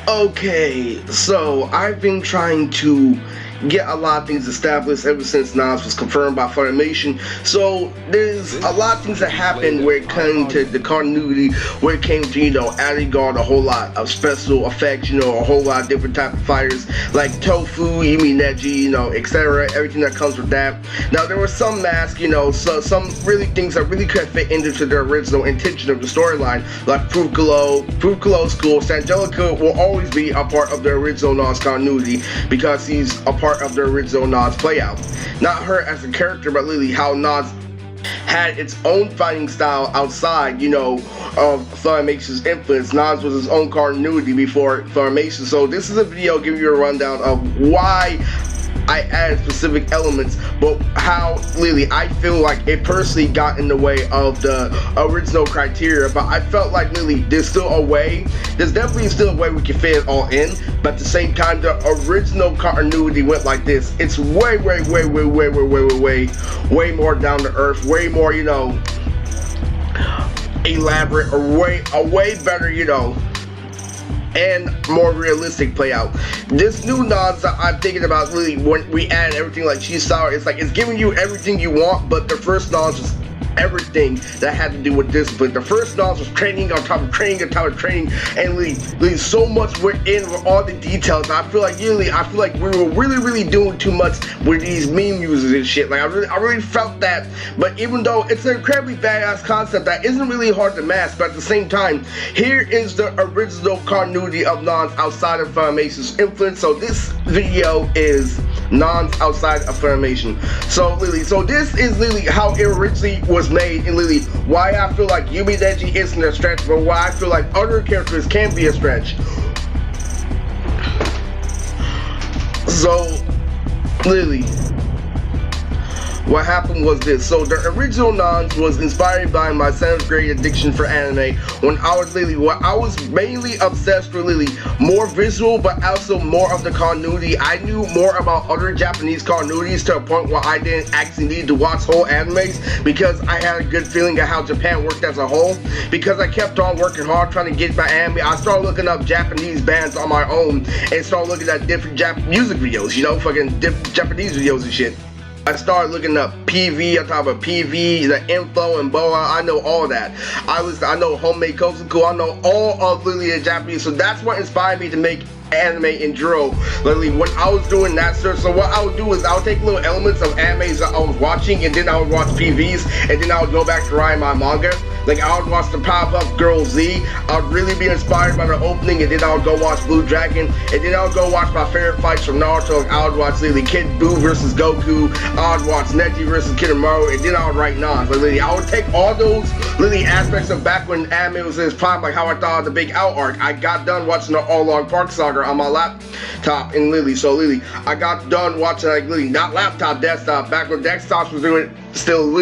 Okay, so I've been trying to get a lot of things established ever since Nonz was confirmed by Funimation. So there's a lot of things that happened where it came to the continuity, where it came to, adding on a whole lot of special effects, a whole lot of different type of fighters, like tofu, Yumi Neji, etc. Everything that comes with that. Now there were some masks, so some really things that really could fit into the original intention of the storyline, like Frucalo School. Sangelica will always be a part of the original Nonz continuity because he's a part of the original Nonz playout. Not her as a character, but literally how Nonz had its own fighting style outside, of Funimation's influence. Nonz was his own continuity before Funimation. So this is a video giving you a rundown of why I added specific elements, but how literally I feel like it personally got in the way of the original criteria. But I felt like literally there's definitely still a way we can fit it all in, but at the same time the original continuity went like this. It's way more down to earth, way more, elaborate, or a way better, and more realistic play out. This new Nonz that I'm thinking about, really, when we add everything like cheese sour, it's giving you everything you want, but the first Nonz was everything that had to do with discipline. The first Nonz was training on top of training on top of training, and really so much we're in with all the details. I feel like we were really doing too much with these meme users and shit. Like I really felt that. But even though it's an incredibly badass concept that isn't really hard to master, but at the same time, here is the original continuity of Nonz outside of Funimation's influence. So this video is Nonz outside of Funimation. So this is literally how it originally was made, and literally why I feel like Yumi Neji isn't a stretch, but why I feel like other characters can be a stretch. So literally what happened was this. So the original Nonz was inspired by my 7th grade addiction for anime, when I was mainly obsessed with more visual, but also more of the continuity. I knew more about other Japanese continuities to a point where I didn't actually need to watch whole animes, because I had a good feeling of how Japan worked as a whole. Because I kept on working hard trying to get my anime, I started looking up Japanese bands on my own and started looking at different music videos, fucking different Japanese videos and shit. I started looking up PV on top of PV, the info and Boa. I know all that. I know Homemade Kozuku. I know all of literally the Japanese. So that's what inspired me to make anime in Juro. Literally, when I was doing that search, so what I would do is I would take little elements of animes that I was watching, and then I would watch PVs, and then I would go back to writing my manga. Like I would watch the Powerpuff Girls Z. I would really be inspired by the opening, and then I would go watch Blue Dragon, and then I would go watch my favorite fights from Naruto. Like I would watch literally Kid Buu versus Goku. I would watch Neji versus Kidomaru, and then I would write Nonz. Like literally, I would take all those literally aspects of back when anime was in its prime, like how I thought of the Big Out arc. I got done watching the All Long Park Saga on my laptop, and literally, I got done watching not laptop, desktop, back when desktops was doing still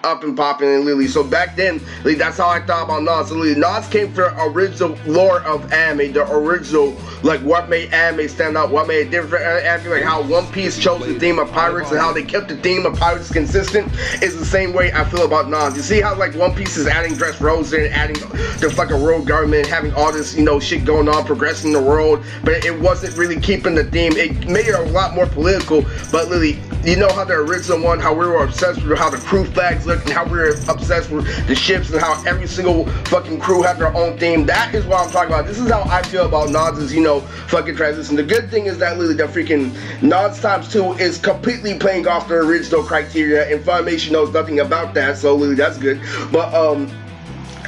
up and popping, and so back then, that's how I thought about Nonz. So Nonz came from the original lore of anime, the original, what made anime stand out, what made it different anime, like how One Piece chose the theme of pirates and how they kept the theme of pirates consistent, is the same way I feel about Nonz. You see how One Piece is adding Dressrosa and adding the fucking world government, having all this, shit going on, progressing the world, but it wasn't really keeping the theme. It made it a lot more political, but literally, how the original one, how we were obsessed with how the crew flags looked, and how we were obsessed with the ships, and how every single fucking crew had their own theme. That is what I'm talking about. This is how I feel about Nonz's, fucking transition. The good thing is that literally the freaking Nonz times 2 is completely playing off the original criteria, and Funimation knows nothing about that, so literally that's good. But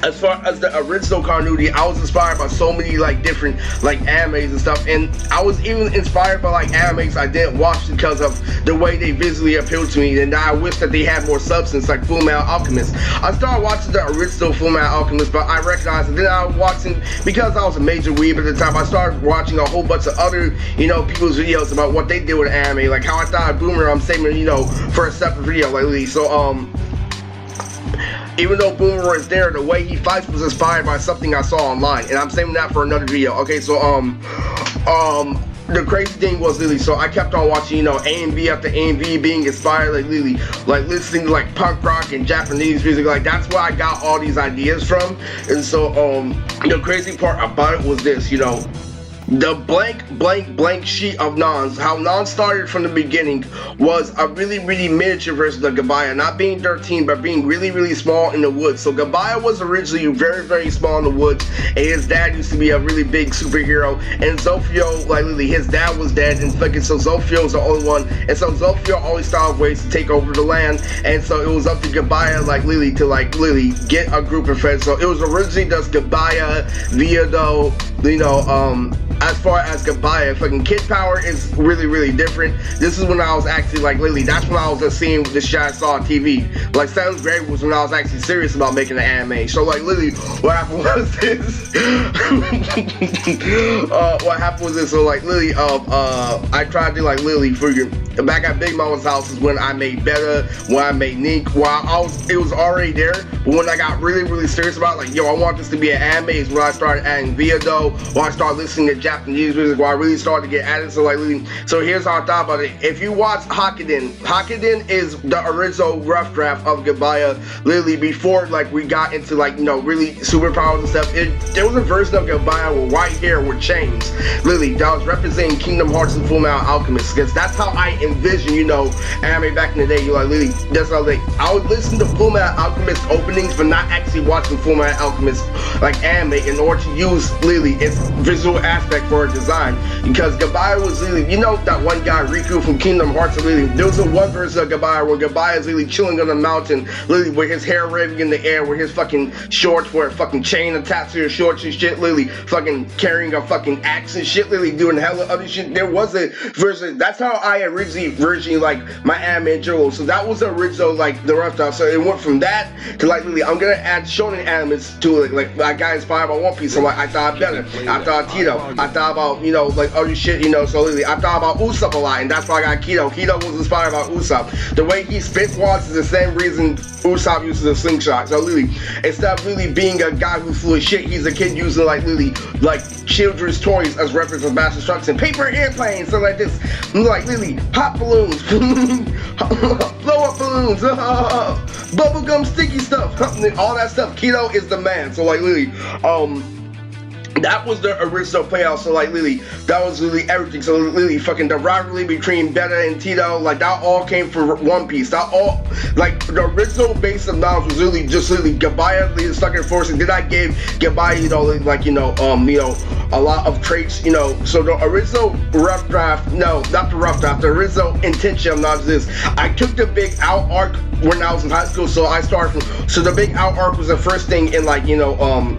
as far as the original continuity, I was inspired by so many different animes and stuff, and I was even inspired by animes I didn't watch because of the way they visually appealed to me, and I wish that they had more substance, like Fullmetal Alchemist. I started watching the original Fullmetal Alchemist, but I recognized it. Then I was watching, because I was a major weeb at the time, I started watching a whole bunch of other people's videos about what they did with anime, like how I thought of Boomer. I'm saving for a separate video lately. So even though Boomer is there, the way he fights was inspired by something I saw online, and I'm saving that for another video. Okay, so the crazy thing was so I kept on watching A&V after A&V, being inspired listening to punk rock and Japanese music. That's where I got all these ideas from. And so the crazy part about it was this, the blank sheet of Nonz, how Nonz started from the beginning, was a really miniature version of Gabaya, not being 13 but being really small in the woods. So Gabaya was originally very small in the woods, and his dad used to be a really big superhero, and Zofio, like literally his dad was dead, and fucking so Zofio was the only one, and so Zofio always found ways to take over the land, and so it was up to Gabaya like literally to like literally get a group of friends. So it was originally just Gabaya, Viado, you know, as far as Gabaya, fucking Kid Power is really different. This is when I was actually like literally, that's when I was just seeing this shit I saw on TV. Like 7th grade was when I was actually serious about making an anime. So like literally, what happened was this. What happened was this. So like literally, I tried to like literally figure. Back at Big Mama's house is when I made Beta, when I made Nink, it was already there, but when I got really serious about it, like, yo, I want this to be an anime, is when I started adding Viado, when I started listening to Japanese music, when I really started to get added. So like, so here's how I thought about it. If you watch Hakiden is the original rough draft of Gabaya, literally before like we got into like, you know, really superpowers and stuff. There was a version of Gabaya with white hair with chains, literally, that was representing Kingdom Hearts and Fullmetal Alchemist, because that's how I envision, you know, anime back in the day. You like literally, that's how like I would listen to Fullmetal Alchemist openings, but not actually watching Fullmetal Alchemist like anime in order to use literally its visual aspect for a design. Because Gabaya was literally, you know, that one guy Riku from Kingdom Hearts, literally, there was a one version of Gabaya where Gabaya is literally chilling on a mountain, literally with his hair waving in the air, with his fucking shorts, where a fucking chain attached to his shorts and shit, literally fucking carrying a fucking axe and shit, literally doing hella other shit. There was a version. That's how I originally like my anime in general. So that was the original like the rough draft. So it went from that to like literally I'm gonna add shonen animes to it. Like I got inspired by One Piece, so like I thought better. I thought Tito. I thought about, you know, like other shit, you know. So literally I thought about Usopp a lot, and that's why I got Kido. Kido was inspired by Usopp. The way he spits wads is the same reason Usopp uses a slingshot. So literally, instead of really being a guy who's full of shit, he's a kid using like literally like children's toys as reference of master trucks and paper airplanes, so like this, like literally hot balloons, blow up balloons, bubblegum sticky stuff, all that stuff. Kido is the man. So like literally, that was the original playoff. So like literally, that was literally everything. So literally, fucking the rivalry between Beta and Tito, like that all came from One Piece. That all, like the original base of Nonz was really just literally Gabaya literally stuck in force, and then I gave Gabaya, you know, like you know, a lot of traits, you know. So the original rough draft, no, not the rough draft, the original intention of Nonz is I took the Big Out arc when I was in high school. So I started from, so the Big Out arc was the first thing in like, you know,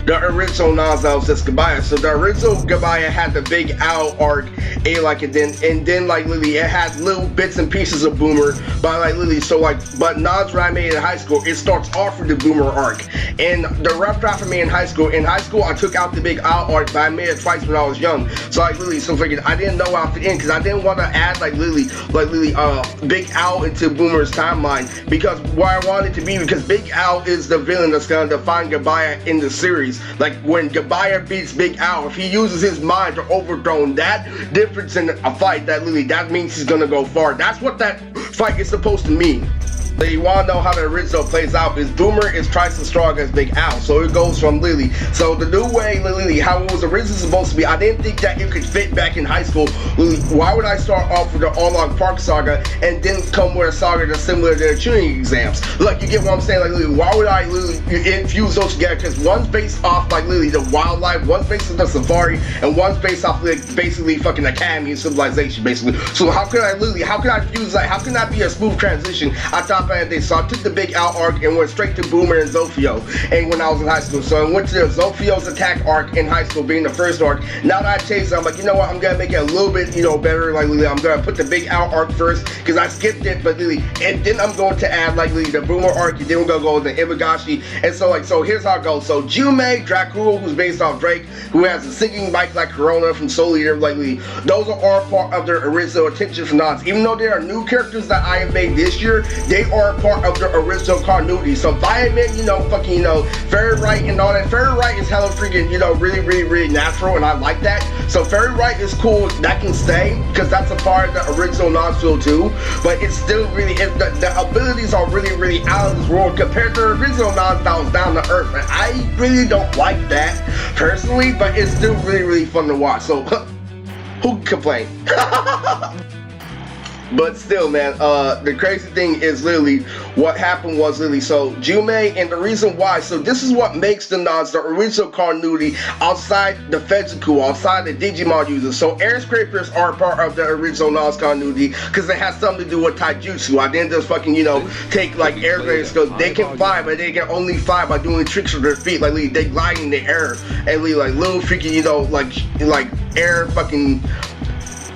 the original Nonz was just Gabaya. So the original Gabaya had the Big Owl arc, and then like literally it had little bits and pieces of Boomer, but like literally, so like, but Nonz when I made it in high school, it starts off with the Boomer arc. And the rough draft for me in high school, I took out the Big Owl arc, but I made it twice when I was young. So like literally, so freaking, I didn't know how to end, because I didn't want to add like literally Big Owl into Boomer's timeline, because what I wanted to be, because Big Owl is the villain that's gonna define Gabaya in the series. Like when Gabaya beats Big Owl, if he uses his mind to overthrow that difference in a fight, that means he's gonna go far. That's what that fight is supposed to mean. So you want to know how the original plays out is Boomer is twice as strong as Big Owl. So it goes from Lily. So the new way, Lily, how it was originally supposed to be, I didn't think that it could fit back in high school. Lily, why would I start off with the On-Log Park saga and then come with a saga that's similar to the tuning exams? Like, you get what I'm saying? Like, Lily, why would I infuse those together? Because one's based off, like, Lily, the wildlife, one's based on the safari, and one's based off, like, basically fucking academy and civilization, basically. So how could I fuse, like, how can that be a smooth transition? I thought so I took the Big Owl arc and went straight to Boomer and Zofio, and when I was in high school. So I went to the Zofio's attack arc in high school, being the first arc. Now that I changed it, I'm like, you know what, I'm gonna make it a little bit, you know, better. Like, I'm gonna put the Big Owl arc first, because I skipped it, but and then I'm going to add like the Boomer arc, and then we're gonna go with the Ibagashi. And so like, so here's how it goes. So Jume Dracul, who's based off Drake, who has a singing mic like Corona from Soul Eater, like those are all part of their original attention from Nonz. Even though there are new characters that I have made this year, they are a part of the original continuity. So Vitamin, you know, fucking, you know, Fairy Right and all that. Fairy Right is hella freaking, you know, really natural, and I like that. So Fairy Right is cool. That can stay because that's a part of the original Nonz feel too. But it's still really, the abilities are really out of this world compared to the original Nonz that was down to earth. And I really don't like that personally, but it's still really fun to watch. So who can complain? But still, man, the crazy thing is literally what happened was literally, so Jume, and the reason why, so this is what makes the Nonz the original continuity outside the Fetchiku, outside the Digimon users. So air scrapers are part of the original Nonz continuity because it has something to do with taijutsu. I didn't just fucking, you know, take like air scrapers because they can fly, but they can only fly by doing tricks with their feet. Like they glide in the air and like little freaking, you know, like air fucking,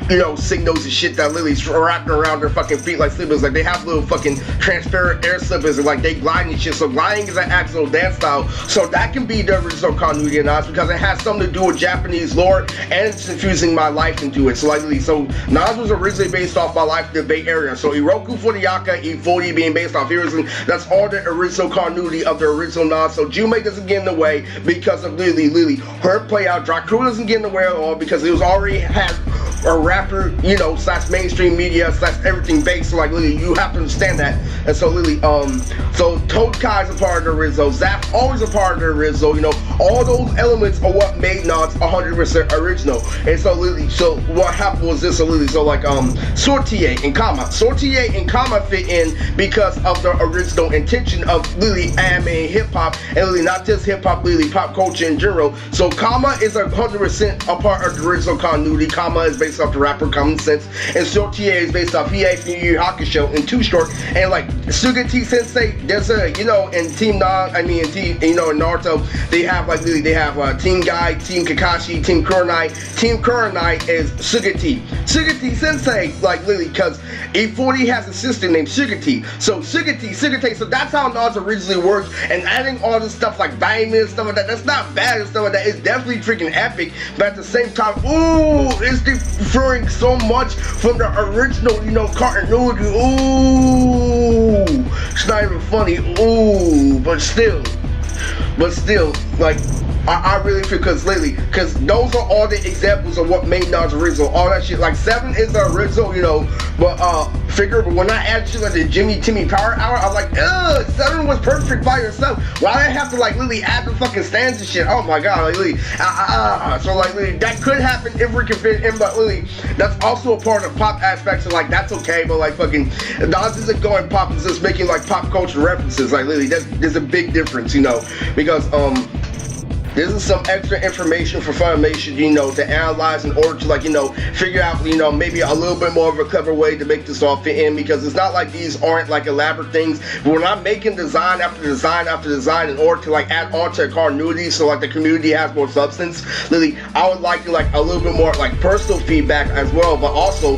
you know, signals and shit that literally wrapped around their fucking feet like slippers. Like they have little fucking transparent air slippers and like they glide and shit. So gliding is an actual dance style. So that can be the original continuity of Nonz because it has something to do with Japanese lore and it's infusing my life into it. So like so Nonz was originally based off my life in the Bay Area. So Iroku Furiyaka, E40 being based off heroes, and that's all the original continuity of the original Nonz. So Jume doesn't get in the way because of literally her play out. Dracula doesn't get in the way at all because it was already had a rapper, you know, slash mainstream media slash everything based. So like literally you have to understand that. And so literally so Toad Kai is a part of the Rizzo, Zap's always a part of the Rizzo, you know, all those elements are what made Nonz 100% original. And so literally, so what happened was this, so literally, so like Sortie and Kama fit in because of the original intention of literally anime and hip-hop, and literally not just hip-hop, literally pop culture in general. So Kama is 100% a part of the original continuity. Kama is based off the rapper Common Sense, and Sortie is based off Hiei from Yu Yu Hakusho in Too Short. And like Sugati Sensei, there's a, you know, in Team Nonz, I mean in Team, you know, in Naruto, they have like literally, they have Team Guy, Team Kakashi, Team Kuronai. Team Kuronai is Sugati Sensei, like literally, because E40 has a sister named Sugati. So Sugati, so that's how Nonz originally works. And adding all this stuff like Vitamin and stuff like that, that's not bad and stuff like that. It's definitely freaking epic, but at the same time, ooh, it's differing so much from the original, you know, continuity. Ooh, it's not even funny. Ooh, but still, like, I really feel, because those are all the examples of what made Nonz original, all that shit. Like 7 is the original, you know, but but when I add shit like the Timmy Power Hour, I'm like, ugh, 7 was perfect by yourself. Why did I have to like literally add the fucking stanza shit? Oh my god, like literally, so like literally, that could happen if we can fit in, but literally, that's also a part of pop aspect, so like that's okay, but like fucking, Nonz isn't going pop, it's just making like pop culture references. Like literally, there's a big difference, you know, because this is some extra information for Funimation, you know, to analyze in order to, like, you know, figure out, you know, maybe a little bit more of a clever way to make this all fit in, because it's not like these aren't like elaborate things. But when I'm making design after design after design in order to like add on to continuity, so like the community has more substance, really, I would like to like a little bit more like personal feedback as well, but also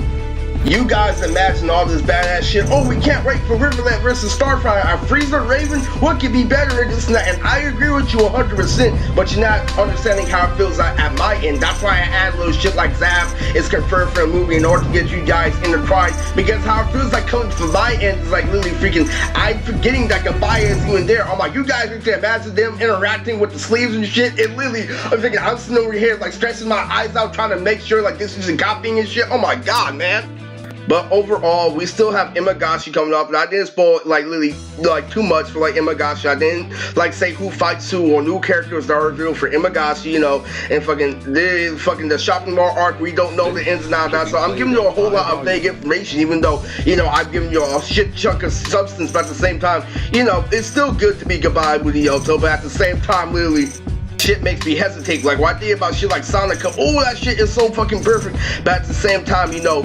you guys imagine all this badass shit. Oh, we can't wait for Riverland versus Starfire. Frieza Raven, what could be better than this and that? And I agree with you 100%, but you're not understanding how it feels at my end. That's why I add little shit like Zap is confirmed for a movie in order to get you guys in the cry. Because how it feels like coming from my end is like literally freaking, I'm forgetting that Gabaya is even there. I'm like, you guys can imagine them interacting with the sleeves and shit. It literally, I'm thinking, I'm sitting over here like stretching my eyes out trying to make sure like this isn't copying and shit. Oh my god, man. But overall, we still have Imagashi coming up, and I didn't spoil like literally like too much for like Imagashi. I didn't like say who fights who or new characters that are revealed for Imagashi, you know, and the shopping mall arc. We don't know the ins and outs of that, so I'm giving you a whole lot of vague information, even though, you know, I've given you a shit chunk of substance. But at the same time, you know, it's still good to be goodbye with Yoto, but at the same time, literally, shit makes me hesitate. Like, why think about shit like Sonic? Oh, that shit is so fucking perfect. But at the same time, you know,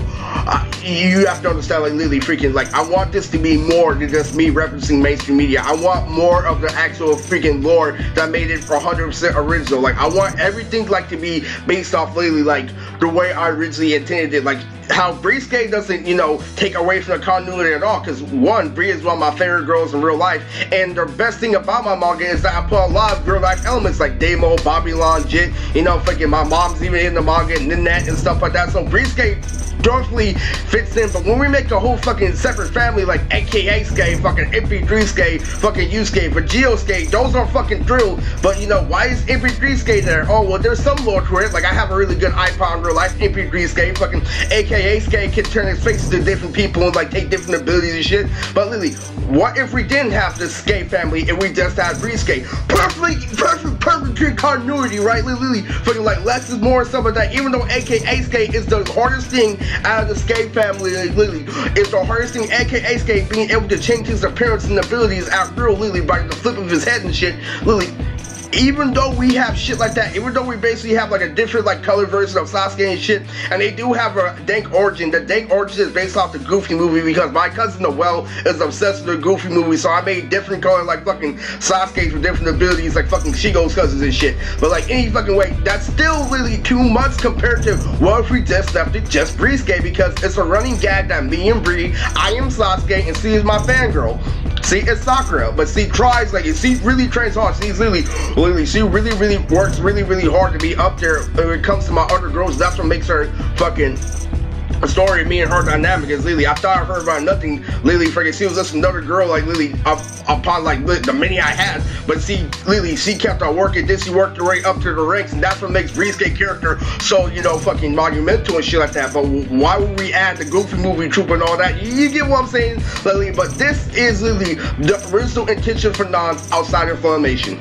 you have to understand, like, literally freaking, like, I want this to be more than just me referencing mainstream media. I want more of the actual freaking lore that made it 100% original. Like, I want everything, like, to be based off, literally, like, the way I originally intended it. Like, how Brisuke doesn't, you know, take away from the continuity at all, because one, Bri is one of my favorite girls in real life, and the best thing about my manga is that I put a lot of real life elements like Demo, Babylon, Jit, you know, fucking my mom's even in the manga and Ninette and stuff like that, so Brisuke definitely fits in. But when we make a whole fucking separate family like AKA Skate, fucking MP3 Skate, fucking U-Skate, Vegeo Skate, those are fucking thrilled. But you know, why is MP3 Skate there? Oh well, there's some lore to it. Like I have a really good iPod in real life, MP3 Skate, fucking AKA Skate can turn his face to different people and like take different abilities and shit. But Lily, what if we didn't have this Skate family and we just had Brisuke? Perfect continuity, right? Lily, fucking like less is more and stuff like that. Even though AKA Skate is the hardest thing out of the Skate family, Lily, it's the hardest thing, AKA Skate being able to change his appearance and abilities after Lily by the flip of his head and shit. Lily, even though we have shit like that, even though we basically have like a different like color version of Sasuke and shit, and they do have a dank origin. The dank origin is based off the Goofy movie because my cousin Noelle is obsessed with the Goofy movie, so I made different color like fucking Sasuke's with different abilities like fucking Shigo's cousins and shit. But like any fucking way, that's still really too much compared to what if we just left it just Brisuke, because it's a running gag that me and Bri, I am Sasuke and she is my fangirl. See, it's Sakura, but she tries, like, she really trains hard. She's Lily, she really works really hard to be up there when it comes to my other girls. That's what makes her fucking story, me and her dynamic is Lily. I thought of her about nothing. Lily, freaking, she was just another girl like Lily upon like the many I had, but Lily, she kept on working. Then she worked her way up to the ranks, and that's what makes Brisuke character so, you know, fucking monumental and shit like that. But why would we add the Goofy movie troop and all that? You get what I'm saying, Lily? But this is Lily, the original intention for Nonz outside of Funimation.